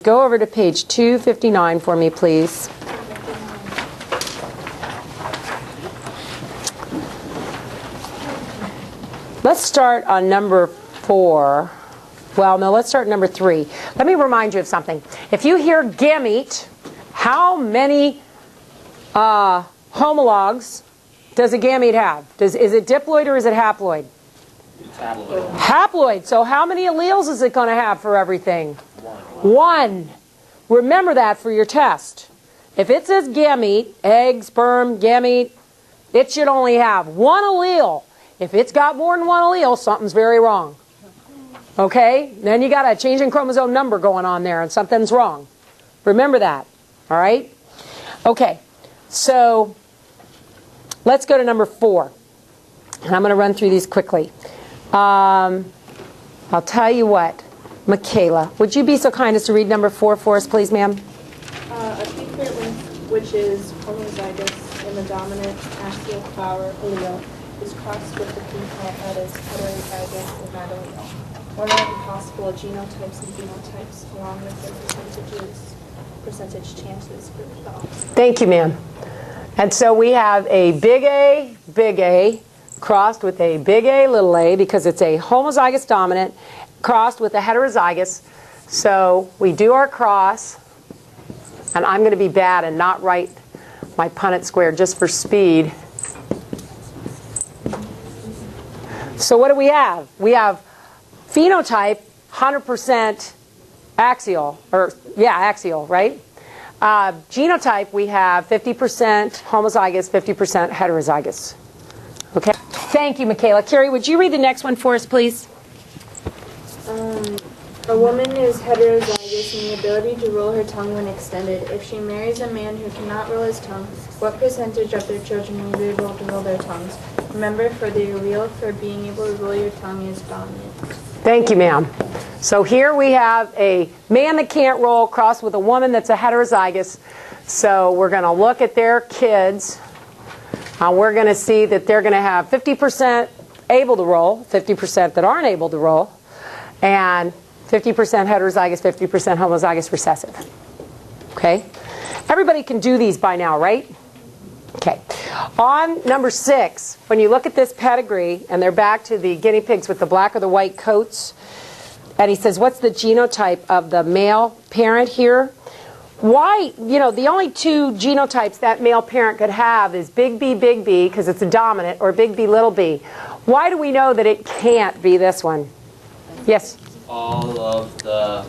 go over to page 259 for me, please. Let's start on number 4. Well, no, let's start number 3. Let me remind you of something. If you hear gamete, how many homologs does a gamete have? Is it diploid or is it haploid? It's haploid. Haploid. So how many alleles is it going to have for everything? 1. Remember that for your test. If it says gamete, egg, sperm, gamete, it should only have 1 allele. If it's got more than 1 allele, something's very wrong. Okay? Then you got a change in chromosome number going on there and something's wrong. Remember that. All right? Okay. So let's go to number 4. And I'm going to run through these quickly. I'll tell you what. Michaela, would you be so kind as to read number 4 for us, please, ma'am? A pigment which is homozygous in the dominant axial flower allele is crossed with the female that is heterozygous in that allele. What are the possible genotypes and phenotypes along with their percentage chances for the offspring? Thank you, ma'am. And so we have a big A crossed with a big A, little a, because it's a homozygous dominant crossed with a heterozygous. So we do our cross, and I'm going to be bad and not write my Punnett square just for speed. So what do we have? We have phenotype 100% axial, axial, right? Genotype, we have 50% homozygous, 50% heterozygous. Okay? Thank you, Michaela. Carrie, would you read the next one for us, please? A woman is heterozygous in the ability to roll her tongue when extended. If she marries a man who cannot roll his tongue, what percentage of their children will be able to roll their tongues? Remember, for the allele for being able to roll your tongue is dominant. Thank you, ma'am. So here we have a man that can't roll crossed with a woman that's a heterozygous. So we're going to look at their kids. We're going to see that they're going to have 50% able to roll, 50% that aren't able to roll, and 50% heterozygous, 50% homozygous recessive. Okay? Everybody can do these by now, right? Okay. On number 6, when you look at this pedigree, and they're back to the guinea pigs with the black or the white coats, and he says, what's the genotype of the male parent here? Why, the only 2 genotypes that male parent could have is big B, because it's a dominant, or big B, little b. Why do we know that it can't be this one? Yes? All of the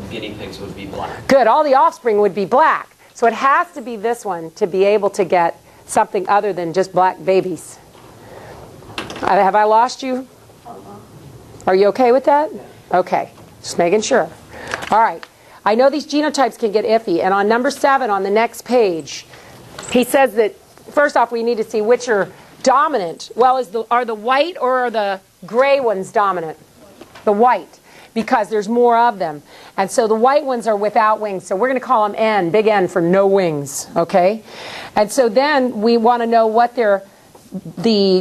guinea pigs would be black. Good. All the offspring would be black. So it has to be this one to be able to get something other than just black babies. Have I lost you? Are you okay with that? Okay. Just making sure. All right. I know these genotypes can get iffy. And on number 7 on the next page, he says that, first off, we need to see which are dominant. Well, are the white or are the gray ones dominant? The white, because there's more of them. And so the white ones are without wings. So we're going to call them N, big N for no wings. Okay? And so then we want to know what the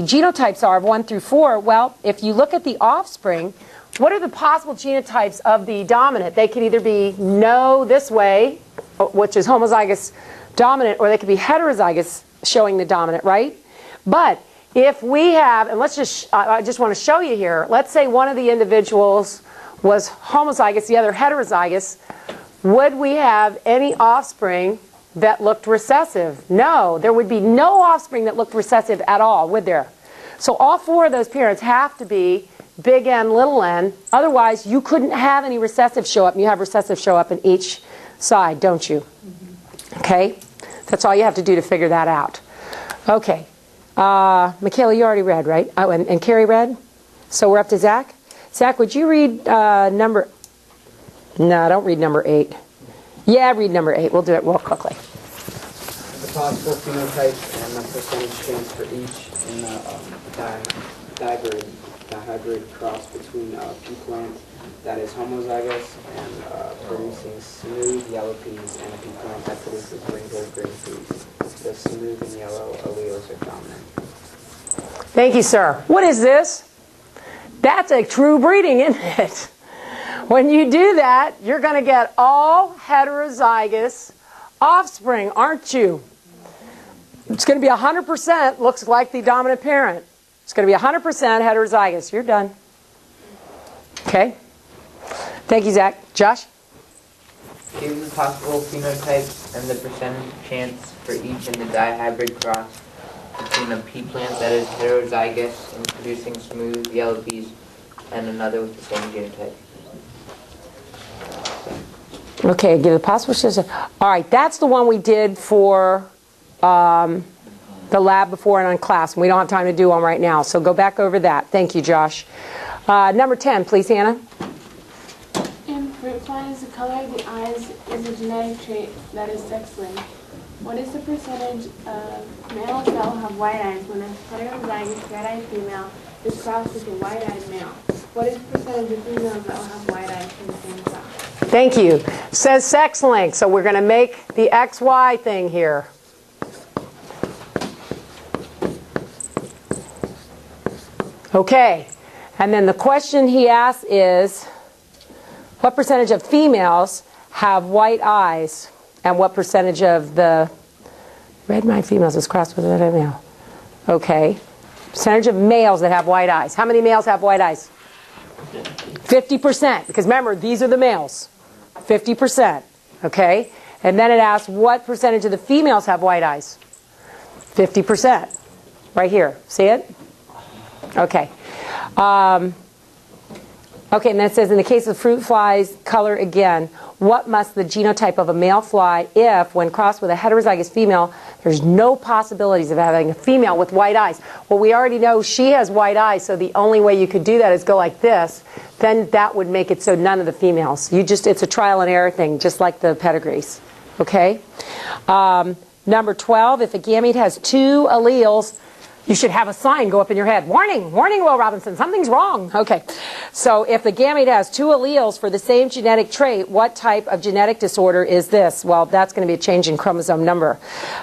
genotypes are of 1 through 4. Well, if you look at the offspring, what are the possible genotypes of the dominant? They could either be no this way, which is homozygous dominant, or they could be heterozygous showing the dominant, right? But if we have, and I just want to show you here, let's say one of the individuals was homozygous, the other heterozygous, would we have any offspring that looked recessive? No, there would be no offspring that looked recessive at all, would there? So all 4 of those parents have to be big N, little n. Otherwise, you couldn't have any recessive show up. And you have recessive show up in each side, don't you? Okay? That's all you have to do to figure that out. Okay. Michaela, you already read, right? Oh, and Carrie read? So we're up to Zach? Zach, would you read number... No, don't read number 8. Yeah, read number 8. We'll do it real quickly. The possible phenotypes and the percentage chance for each in the dihybrid cross between pea plant that is homozygous and producing smooth yellow peas and a pea plant that produces wrinkled green peas. The smooth and yellow alleles are dominant. Thank you, sir. What is this? That's a true breeding, isn't it? When you do that, you're going to get all heterozygous offspring, aren't you? It's going to be 100%, looks like the dominant parent. It's going to be 100% heterozygous. You're done. Okay? Thank you, Zach. Josh? Give the possible phenotypes and the percentage chance for each in the dihybrid cross between a pea plant that is heterozygous in producing smooth yellow peas and another with the same genotype. Okay, give the possible chance. All right, that's the one we did for the lab before and on class. We don't have time to do one right now, so go back over that. Thank you, Josh. Number 10, please, Hannah. In fruit flies, the color of the eyes is a genetic trait that is sex-linked. What is the percentage of males that will have white eyes when a heterozygous red-eyed female is crossed with a white-eyed male? What is the percentage of females that will have white eyes from the same cross? Thank you. Says sex link, so we're going to make the XY thing here. Okay, and then the question he asks is, what percentage of females have white eyes, and what percentage of the red-eyed females is crossed with a red-eyed male? Okay, percentage of males that have white eyes. How many males have white eyes? 50%, because remember, these are the males. 50%, okay? And then it asks, what percentage of the females have white eyes? 50%, right here. See it? Okay. Okay, and then it says, in the case of fruit flies, color again, what must the genotype of a male fly if, when crossed with a heterozygous female, there's no possibilities of having a female with white eyes? Well, we already know she has white eyes, so the only way you could do that is go like this. Then that would make it so none of the females. It's a trial and error thing, just like the pedigrees. Okay? Number 12, if a gamete has 2 alleles, you should have a sign go up in your head. Warning, warning, Will Robinson, something's wrong. Okay, so if the gamete has 2 alleles for the same genetic trait, what type of genetic disorder is this? Well, that's going to be a change in chromosome number.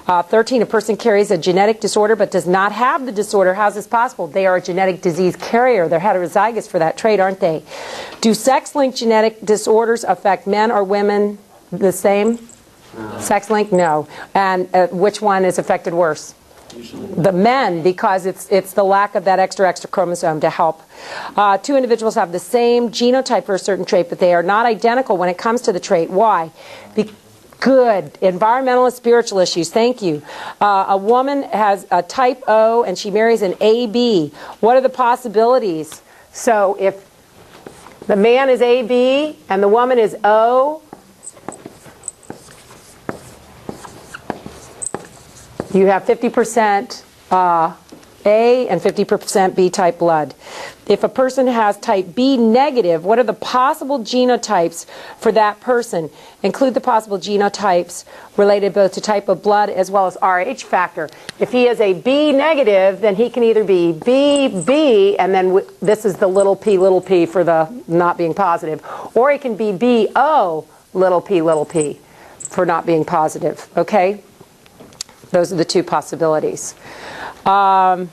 13, a person carries a genetic disorder but does not have the disorder. How's this possible? They are a genetic disease carrier. They're heterozygous for that trait, aren't they? Do sex-linked genetic disorders affect men or women the same? No. Sex-linked? No. And which one is affected worse? The men, because it's the lack of that extra chromosome to help. 2 individuals have the same genotype for a certain trait, but they are not identical when it comes to the trait. Why? Good. Environmental and spiritual issues. Thank you. A woman has a type O and she marries an AB. What are the possibilities? So if the man is AB and the woman is O, you have 50% A and 50% B type blood. If a person has type B negative, what are the possible genotypes for that person? Include the possible genotypes related both to type of blood as well as Rh factor. If he is a B negative, then he can either be BB, and then this is the little p for the not being positive, or he can be BO little p for not being positive. Okay? Those are the 2 possibilities. And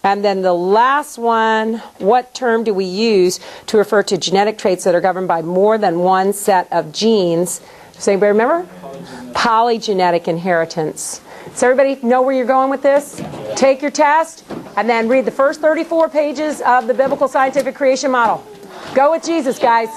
then the last one, what term do we use to refer to genetic traits that are governed by more than one set of genes? Does anybody remember? Polygenetic inheritance. Does everybody know where you're going with this? Take your test and then read the first 34 pages of the Biblical Scientific Creation Model. Go with Jesus, guys.